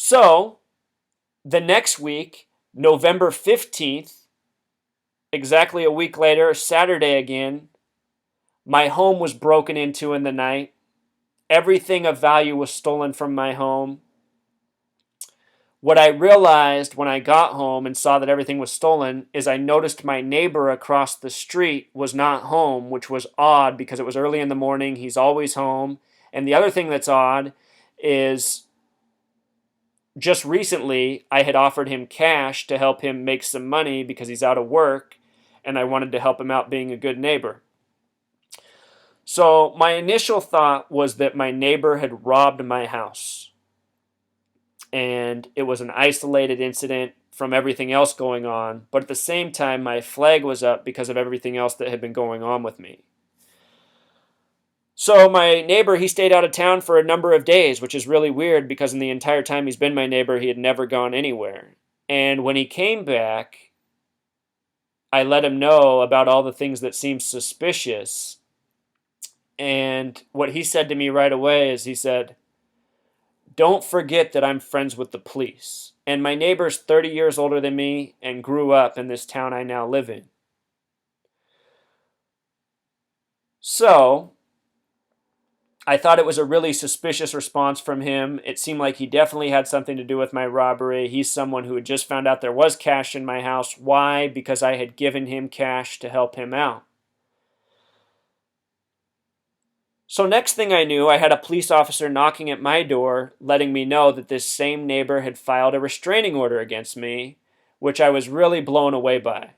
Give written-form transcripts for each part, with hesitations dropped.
So the next week, November 15th, exactly a week later, Saturday again, my home was broken into in the night. Everything of value was stolen from my home. What I realized when I got home and saw that everything was stolen is I noticed my neighbor across the street was not home, which was odd because it was early in the morning. He's always home. And the other thing that's odd is just recently I had offered him cash to help him make some money because he's out of work, and I wanted to help him out being a good neighbor. So my initial thought was that my neighbor had robbed my house, and it was an isolated incident from everything else going on, but at the same time my flag was up because of everything else that had been going on with me. So my neighbor, he stayed out of town for a number of days, which is really weird because in the entire time he's been my neighbor, he had never gone anywhere. And when he came back, I let him know about all the things that seemed suspicious. And what he said to me right away is he said, "Don't forget that I'm friends with the police. And my neighbor's 30 years older than me and grew up in this town I now live in." So I thought it was a really suspicious response from him. It seemed like he definitely had something to do with my robbery. He's someone who had just found out there was cash in my house. Why? Because I had given him cash to help him out. So next thing I knew, I had a police officer knocking at my door, letting me know that this same neighbor had filed a restraining order against me, which I was really blown away by.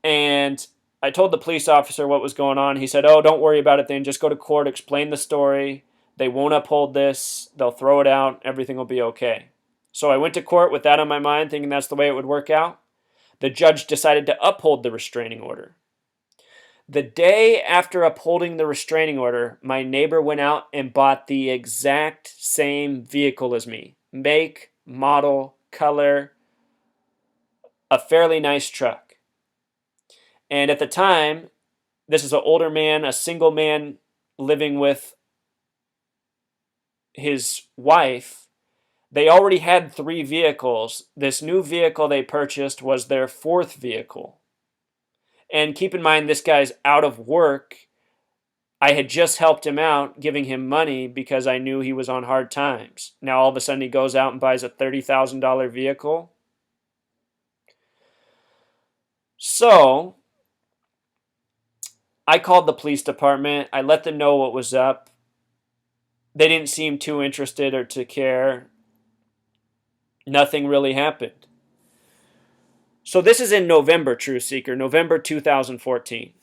And I told the police officer what was going on. He said, "Oh, don't worry about it then. Just go to court, explain the story. They won't uphold this. They'll throw it out. Everything will be okay." So I went to court with that on my mind, thinking that's the way it would work out. The judge decided to uphold the restraining order. The day after upholding the restraining order, my neighbor went out and bought the exact same vehicle as me. Make, model, color, a fairly nice truck. And at the time, this is an older man, a single man living with his wife. They already had 3 vehicles. This new vehicle they purchased was their 4th vehicle. And keep in mind, this guy's out of work. I had just helped him out, giving him money because I knew he was on hard times. Now all of a sudden he goes out and buys a $30,000 vehicle. So I called the police department. I let them know what was up. They didn't seem too interested or to care. Nothing really happened. So this is in November, True Seeker, November 2014.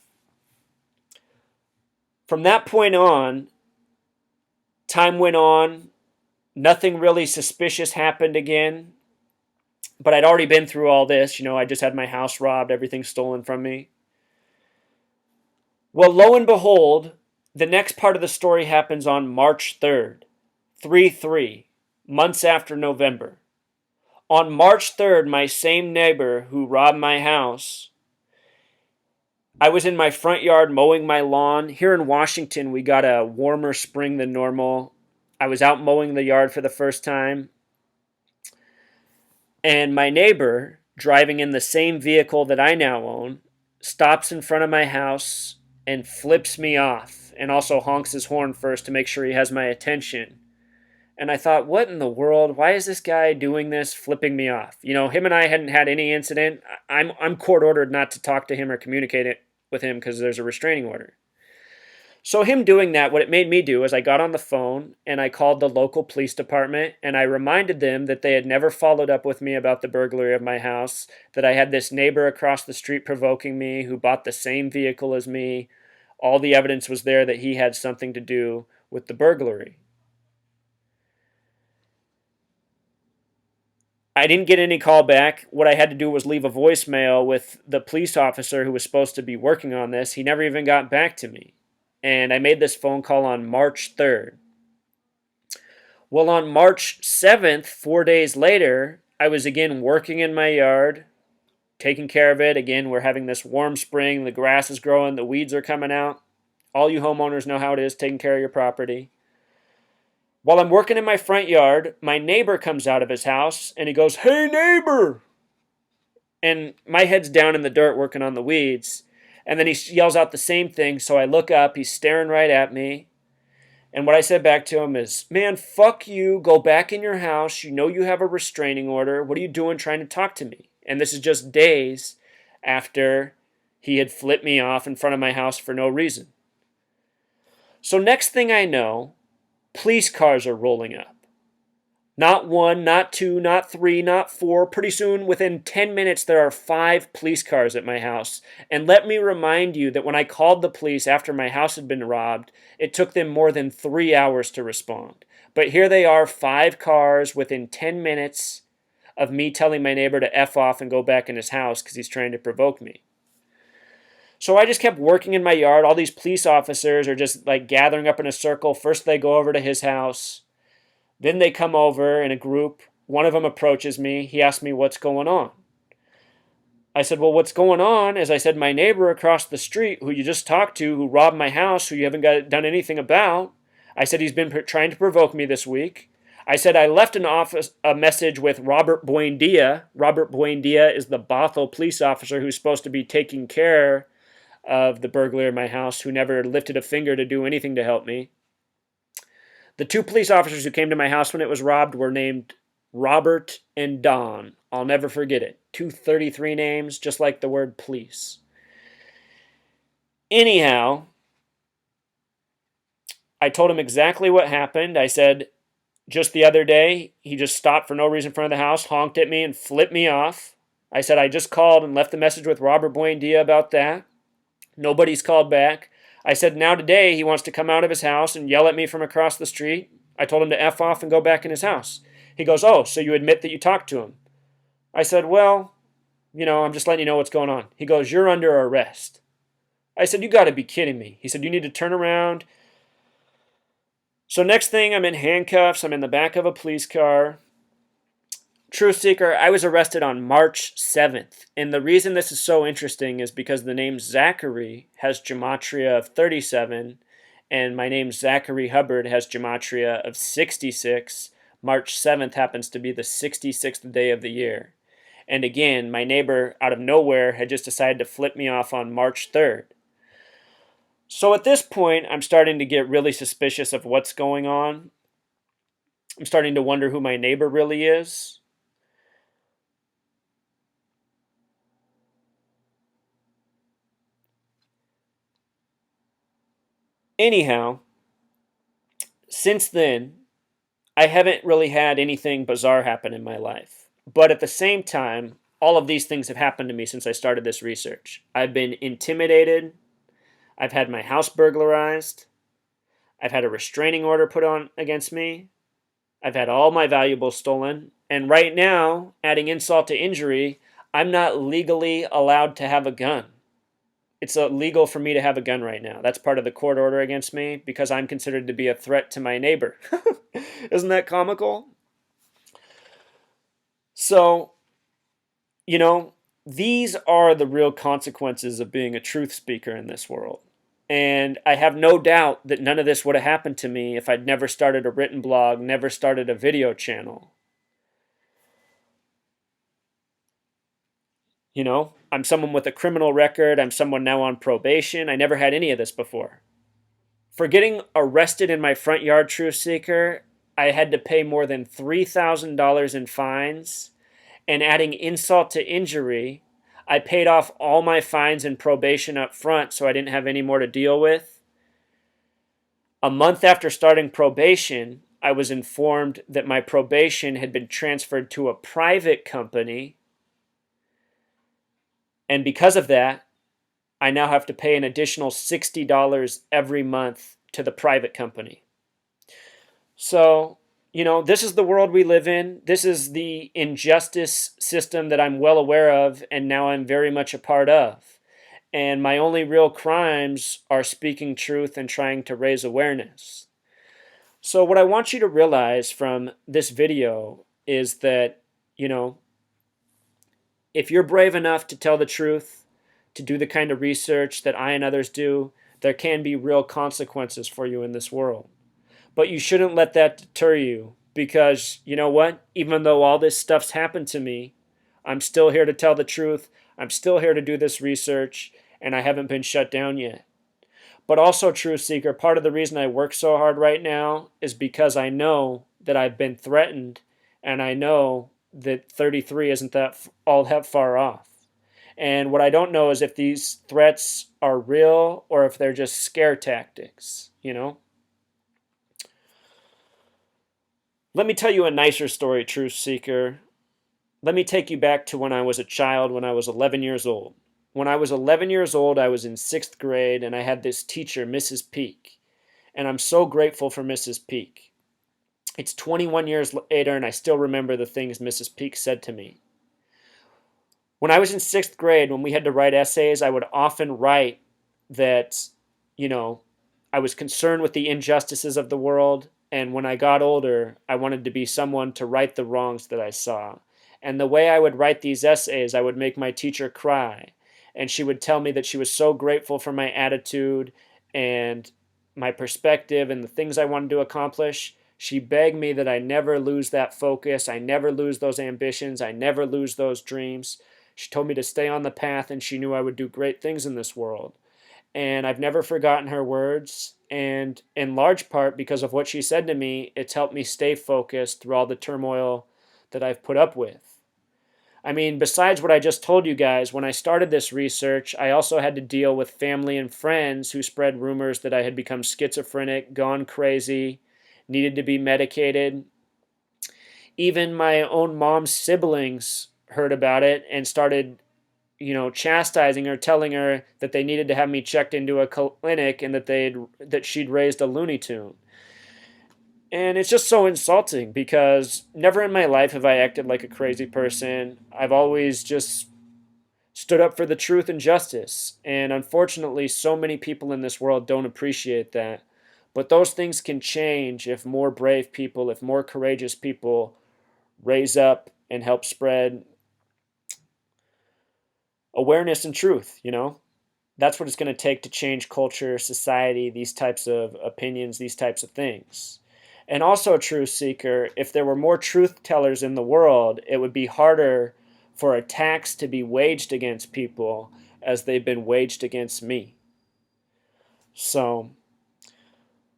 From that point on, time went on. Nothing really suspicious happened again. But I'd already been through all this. I just had my house robbed, everything stolen from me. Well, lo and behold, the next part of the story happens on March 3rd, 3/3, months after November. On March 3rd, my same neighbor who robbed my house, I was in my front yard mowing my lawn. Here in Washington, we got a warmer spring than normal. I was out mowing the yard for the first time. And my neighbor, driving in the same vehicle that I now own, stops in front of my house and flips me off and also honks his horn first to make sure he has my attention. And I thought, what in the world? Why is this guy doing this, flipping me off? Him and I hadn't had any incident. I'm court ordered not to talk to him or communicate it with him because there's a restraining order. So him doing that, what it made me do is I got on the phone and I called the local police department and I reminded them that they had never followed up with me about the burglary of my house, that I had this neighbor across the street provoking me who bought the same vehicle as me. All the evidence was there that he had something to do with the burglary. I didn't get any call back. What I had to do was leave a voicemail with the police officer who was supposed to be working on this. He never even got back to me. And I made this phone call on March 3rd. Well, on March 7th, 4 days later, I was again working in my yard, taking care of it. Again, we're having this warm spring. The grass is growing. The weeds are coming out. All you homeowners know how it is taking care of your property. While I'm working in my front yard, my neighbor comes out of his house and he goes, "Hey, neighbor!" And my head's down in the dirt working on the weeds. And then he yells out the same thing. So I look up, he's staring right at me. And what I said back to him is, "Man, fuck you. Go back in your house. You know you have a restraining order. What are you doing trying to talk to me?" And this is just days after he had flipped me off in front of my house for no reason. So next thing I know, police cars are rolling up. Not one, not two, not three, not four. Pretty soon, within 10 minutes, there are 5 police cars at my house. And let me remind you that when I called the police after my house had been robbed, it took them more than 3 hours to respond. But here they are, 5 cars within 10 minutes of me telling my neighbor to F off and go back in his house because he's trying to provoke me. So I just kept working in my yard. All these police officers are just like gathering up in a circle. First, they go over to his house. Then they come over in a group. One of them approaches me. He asks me what's going on. I said, "Well, what's going on?" As I said, my neighbor across the street, who you just talked to, who robbed my house, who you haven't done anything about. I said, he's been trying to provoke me this week. I said, I left a message with Robert Buendia. Robert Buendia is the Bothell police officer who's supposed to be taking care of the burglar in my house, who never lifted a finger to do anything to help me. The 2 police officers who came to my house when it was robbed were named Robert and Don. I'll never forget it. 2 33 names, just like the word police. Anyhow, I told him exactly what happened. I said, just the other day, he just stopped for no reason in front of the house, honked at me, and flipped me off. I said, I just called and left a message with Robert Buendia about that. Nobody's called back. I said, now today he wants to come out of his house and yell at me from across the street. I told him to F off and go back in his house. He goes, "Oh, so you admit that you talked to him?" I said, "Well, I'm just letting you know what's going on." He goes, "You're under arrest." I said, "You got to be kidding me." He said, "You need to turn around." So next thing, I'm in handcuffs. I'm in the back of a police car. Truth Seeker, I was arrested on March 7th. And the reason this is so interesting is because the name Zachary has gematria of 37, and my name Zachary Hubbard has gematria of 66. March 7th happens to be the 66th day of the year. And again, my neighbor out of nowhere had just decided to flip me off on March 3rd. So at this point, I'm starting to get really suspicious of what's going on. I'm starting to wonder who my neighbor really is. Anyhow, since then, I haven't really had anything bizarre happen in my life. But at the same time, all of these things have happened to me since I started this research. I've been intimidated. I've had my house burglarized. I've had a restraining order put on against me. I've had all my valuables stolen. And right now, adding insult to injury, I'm not legally allowed to have a gun. It's illegal for me to have a gun right now. That's part of the court order against me because I'm considered to be a threat to my neighbor. Isn't that comical? So, these are the real consequences of being a truth speaker in this world. And I have no doubt that none of this would have happened to me if I'd never started a written blog, never started a video channel. I'm someone with a criminal record. I'm someone now on probation. I never had any of this before. For getting arrested in my front yard, Truth Seeker, I had to pay more than $3,000 in fines. And adding insult to injury, I paid off all my fines and probation up front so I didn't have any more to deal with. A month after starting probation, I was informed that my probation had been transferred to a private company. And because of that, I now have to pay an additional $60 every month to the private company. So, this is the world we live in. This is the injustice system that I'm well aware of and now I'm very much a part of. And my only real crimes are speaking truth and trying to raise awareness. So what I want you to realize from this video is that, if you're brave enough to tell the truth, to do the kind of research that I and others do, there can be real consequences for you in this world. But you shouldn't let that deter you, because you know what? Even though all this stuff's happened to me, I'm still here to tell the truth. I'm still here to do this research, and I haven't been shut down yet. But also, Truth Seeker, part of the reason I work so hard right now is because I know that I've been threatened, and I know that 33 isn't that all that far off. And what I don't know is if these threats are real or if they're just scare tactics, you know? Let me tell you a nicer story, Truth Seeker. Let me take you back to when I was a child, when I was 11 years old. When I was 11 years old, I was in 6th grade, and I had this teacher, Mrs. Peak. And I'm so grateful for Mrs. Peak. It's 21 years later, and I still remember the things Mrs. Peak said to me. When I was in 6th grade, when we had to write essays, I would often write that, you know, I was concerned with the injustices of the world, and when I got older, I wanted to be someone to right the wrongs that I saw. And the way I would write these essays, I would make my teacher cry. And she would tell me that she was so grateful for my attitude and my perspective and the things I wanted to accomplish. She begged me that I never lose that focus, I never lose those ambitions, I never lose those dreams. She told me to stay on the path, and she knew I would do great things in this world. And I've never forgotten her words. And in large part because of what she said to me, it's helped me stay focused through all the turmoil that I've put up with. I mean, besides what I just told you guys, when I started this research, I also had to deal with family and friends who spread rumors that I had become schizophrenic, gone crazy, needed to be medicated. Even my own mom's siblings heard about it and started, chastising her, telling her that they needed to have me checked into a clinic and that she'd raised a Looney Tune. And it's just so insulting because never in my life have I acted like a crazy person. I've always just stood up for the truth and justice. And unfortunately, so many people in this world don't appreciate that. But those things can change if more brave people, if more courageous people raise up and help spread awareness and truth, That's what it's going to take to change culture, society, these types of opinions, these types of things. And also, a truth seeker, if there were more truth tellers in the world, it would be harder for attacks to be waged against people as they've been waged against me. So,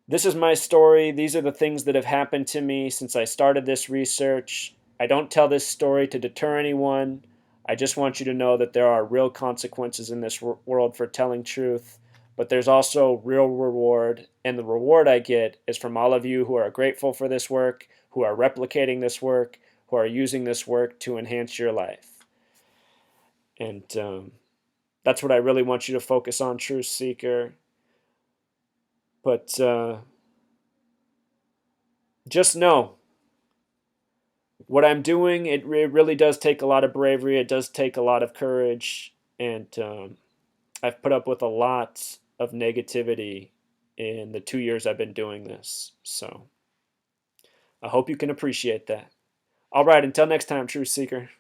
this is my story. These are the things that have happened to me since I started this research. I don't tell this story to deter anyone. I just want you to know that there are real consequences in this world for telling truth, but there's also real reward, and the reward I get is from all of you who are grateful for this work, who are replicating this work, who are using this work to enhance your life. And that's what I really want you to focus on, Truth Seeker. But just know what I'm doing, it really does take a lot of bravery. It does take a lot of courage. And I've put up with a lot of negativity in the 2 years I've been doing this. So I hope you can appreciate that. All right, until next time, Truth Seeker.